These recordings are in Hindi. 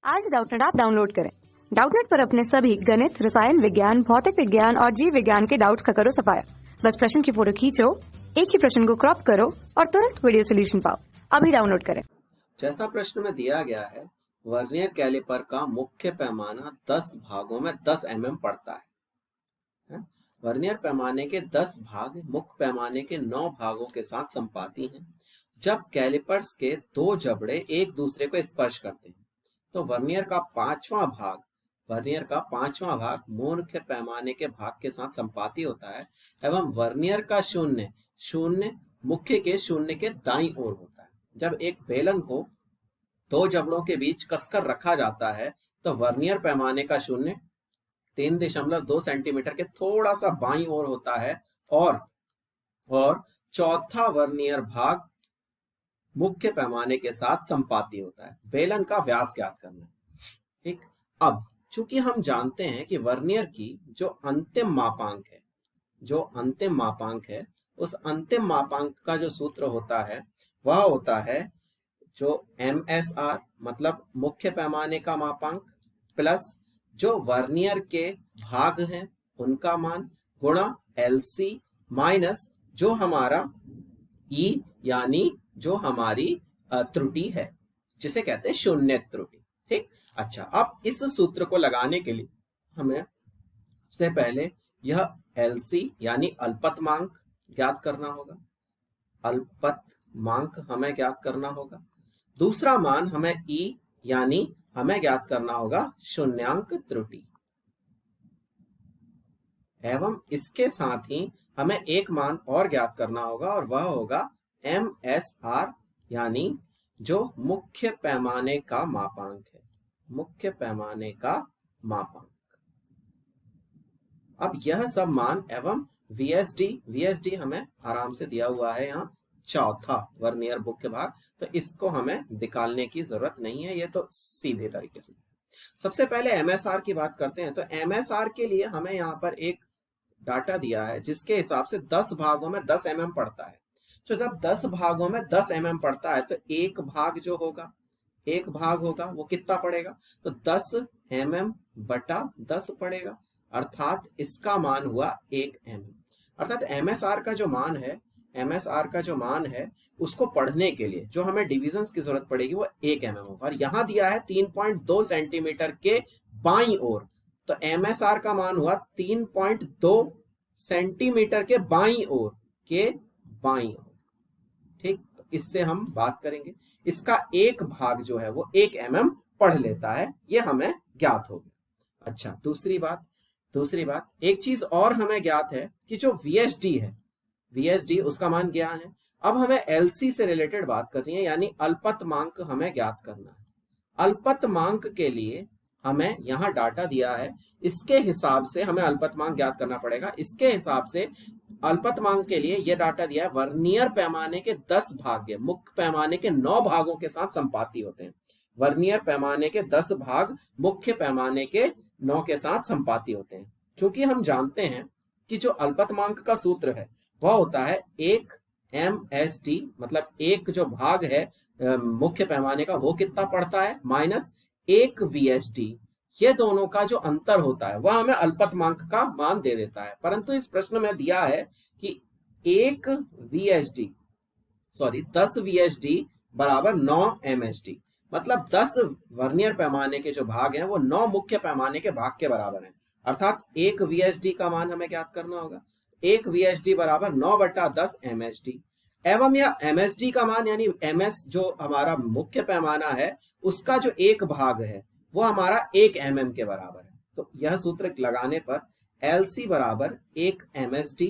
आज डाउटनेट ऐप डाउनलोड करें। डाउटनेट पर अपने सभी गणित, रसायन विज्ञान, भौतिक विज्ञान और जीव विज्ञान के डाउट्स का करो सफाया। बस प्रश्न की फोटो खींचो, एक ही प्रश्न को क्रॉप करो और तुरंत वीडियो सोल्यूशन पाओ। अभी डाउनलोड करें। जैसा प्रश्न में दिया गया है, वर्नियर कैलिपर का मुख्य पैमाना 10 भागों में 10 mm पड़ता है। वर्नियर पैमाने के 10 भाग मुख्य पैमाने के 9 भागों के साथ संपाती हैं। जब कैलिपर्स के दो जबड़े एक दूसरे को स्पर्श करते हैं तो वर्नियर का पांचवा भाग मुख्य पैमाने के भाग के साथ संपाती होता है एवं वर्नियर का शून्य मुख्य के शून्य के दाईं ओर होता है। जब एक बेलन को दो जबड़ों के बीच कसकर रखा जाता है तो वर्नियर पैमाने का शून्य 3.2 सेंटीमीटर के थोड़ा सा बाईं ओर होता है और चौथा वर्नियर भाग मुख्य पैमाने के साथ संपाती होता है। बेलन का व्यास ज्ञात करना है। ठीक, अब चूंकि हम जानते हैं कि वर्नियर की जो अंतिम मापांक है उस अंतिम मापांक का जो सूत्र होता है वह होता है जो MSR मतलब मुख्य पैमाने का मापांक प्लस जो वर्नियर के भाग हैं उनका मान गुणा LC माइनस जो हमारा E यानी जो हमारी त्रुटि है जिसे कहते हैं शून्य त्रुटि। ठीक, अच्छा, अब इस सूत्र को लगाने के लिए हमें सबसे पहले यह LC यानी अल्पतमांक ज्ञात करना होगा। दूसरा मान हमें E यानी हमें ज्ञात करना होगा शून्यांक त्रुटि एवं इसके साथ ही हमें एक मान और ज्ञात करना होगा और वह होगा MSR यानी जो मुख्य पैमाने का मापांक है। अब यह सब मान एवं VSD हमें आराम से दिया हुआ है यहाँ चौथा वर्नियर मुख्य भाग, तो इसको हमें निकालने की जरूरत नहीं है, ये तो सीधे तरीके से। सबसे पहले MSR की बात करते हैं। तो MSR के लिए हमें यहाँ पर एक डाटा दिया है जिसके हिसाब से 10 भागों में 10 mm पड़ता है। तो जब 10 भागों में 10 mm पड़ता है तो एक भाग होगा वो कितना पड़ेगा, तो 10 mm बटा 10 पड़ेगा, अर्थात इसका मान हुआ 1 mm। अर्थात MSR का जो मान है उसको पढ़ने के लिए जो हमें डिविजन्स की जरूरत पड़ेगी वो 1 mm होगा। और यहाँ दिया है 3.2 सेंटीमीटर के बाईं ओर, तो MSR का मान हुआ 3.2 सेंटीमीटर के बाईं ओर। ठीक, तो इससे हम बात करेंगे। इसका एक भाग जो है वो 1 mm पढ़ लेता है, ये हमें ज्ञात हो गया। अच्छा, दूसरी बात एक चीज और हमें ज्ञात है कि जो VSD उसका मान क्या है। अब हमें LC से रिलेटेड बात करनी है, यानी अल्पतमांक हमें ज्ञात करना है। अल्पतमांक के लिए हमें यहाँ डाटा दिया है, इसके हिसाब से हमें अल्पतमांक ज्ञात करना पड़ेगा। इसके हिसाब से अल्पतमांक के लिए यह डाटा दिया है, वर्नियर पैमाने के 10 भाग मुख्य पैमाने के 9 भागों के साथ संपाती होते हैं। वर्नियर पैमाने के 10 भाग मुख्य पैमाने के 9 के साथ संपाती होते हैं। क्योंकि हम जानते हैं कि जो अल्पतमांक का सूत्र है वह होता है 1 MSD मतलब एक जो भाग है मुख्य पैमाने का वो कितना पड़ता है माइनस 1 VSD। ये दोनों का जो अंतर होता है वह हमें अल्पतमांक का मान दे देता है। परंतु इस प्रश्न में दिया है कि 10 VSD बराबर 9 MSD, मतलब 10 वर्नियर पैमाने के जो भाग हैं वो 9 मुख्य पैमाने के भाग के बराबर हैं। अर्थात 1 VSD का मान हमें ज्ञात करना होगा। 1 VSD बराबर 9/10 MSD एवं यह MSD का मान यानी MS जो हमारा मुख्य पैमाना है उसका जो एक भाग है वो हमारा 1 mm के बराबर है। तो यह सूत्र लगाने पर LC बराबर 1 MSD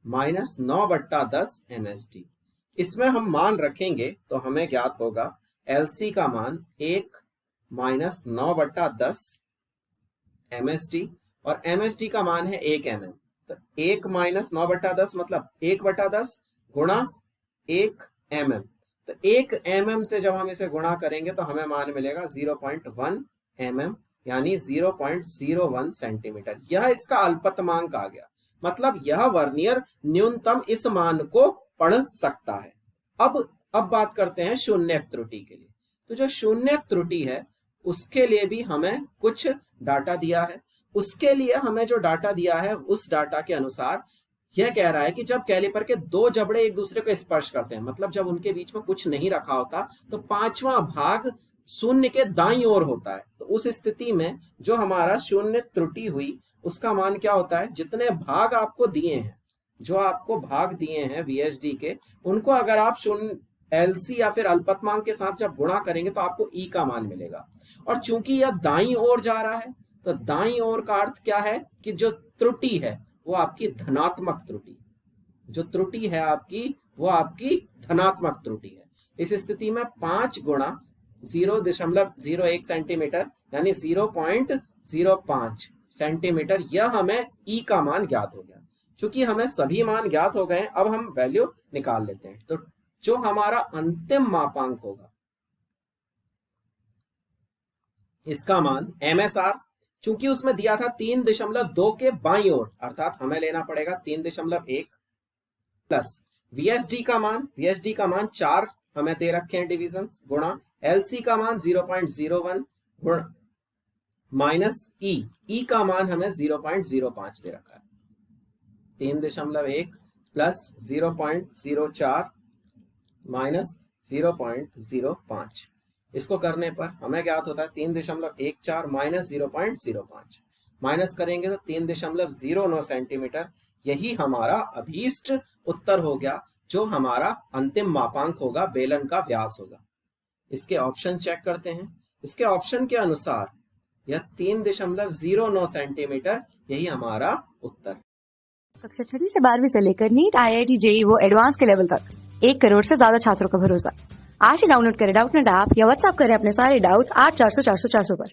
माइनस 9/10 MSD। इसमें हम मान रखेंगे तो हमें ज्ञात होगा LC का मान 1 माइनस 9/10 MSD और MSD का मान है 1 mm। तो 1 माइनस 9/10 मतलब 1/10 गुणा 1 mm। तो 1 mm से जब हम इसे गुणा करेंगे तो हमें मान मिलेगा 0.1 mm यानी 0.01 सेंटीमीटर। यह इसका अल्पतमांक आ गया, मतलब यह वर्नियर न्यूनतम इस मान को पढ़ सकता है। अब बात करते हैं शून्य त्रुटि के लिए। तो जो शून्य त्रुटि है उसके लिए भी हमें कुछ डाटा दिया है। उसके लिए हमें जो डाटा दिया है उस डाटा के अनुसार यह कह रहा है कि जब कैलिपर के दो जबड़े एक दूसरे को स्पर्श करते हैं, मतलब जब उनके बीच में कुछ नहीं रखा होता, तो पांचवा भाग शून्य के दाईं ओर होता है। तो उस स्थिति में जो हमारा शून्य त्रुटि हुई उसका मान क्या होता है, जितने भाग आपको दिए हैं, जो आपको भाग दिए हैं VHD के, उनको अगर आप शून्य LC या फिर अल्पतमांक के साथ जब गुणा करेंगे तो आपको E का मान मिलेगा। और चूंकि यह दाईं ओर जा रहा है, तो दाईं ओर का अर्थ क्या है कि जो त्रुटि है वो आपकी धनात्मक त्रुटि, जो त्रुटि है आपकी वो आपकी धनात्मक त्रुटि है। इस स्थिति में 5 गुणा 0.01 सेंटीमीटर यानी 0.05 सेंटीमीटर, यह हमें E का मान ज्ञात हो गया। चूंकि हमें सभी मान ज्ञात हो गए, अब हम वैल्यू निकाल लेते हैं। तो जो हमारा अंतिम मापांक होगा इसका मान MSR, चूंकि उसमें दिया था 3.2 के बाईं ओर, अर्थात हमें लेना पड़ेगा 3.1 प्लस VSD का मान 4 हमें दे रखे हैं डिविजन्स, गुणा LC का मान 0.01 गुणा माइनस E का मान हमें 0.05 दे रखा है। 3.1 प्लस 0.04 माइनस 0.05, इसको करने पर हमें ज्ञात होता है 3.14 माइनस 0.05, माइनस करेंगे तो 3.09 सेंटीमीटर। यही हमारा अभीष्ट उत्तर हो गया, जो हमारा अंतिम मापांक होगा, बेलन का व्यास होगा। इसके ऑप्शन चेक करते हैं। इसके ऑप्शन के अनुसार यह 3.09 सेंटीमीटर, यही हमारा उत्तर। कक्षा 6वीं से 12वीं से लेकर नीट, IIT, JEE वो एडवांस के लेवल तक 1 करोड़ से ज्यादा छात्रों का भरोसा। आज ही डाउनलोड करें डाउटनेट ऐप या व्हाट्सएप करें अपने सारे डाउट्स 8400 400 400 पर।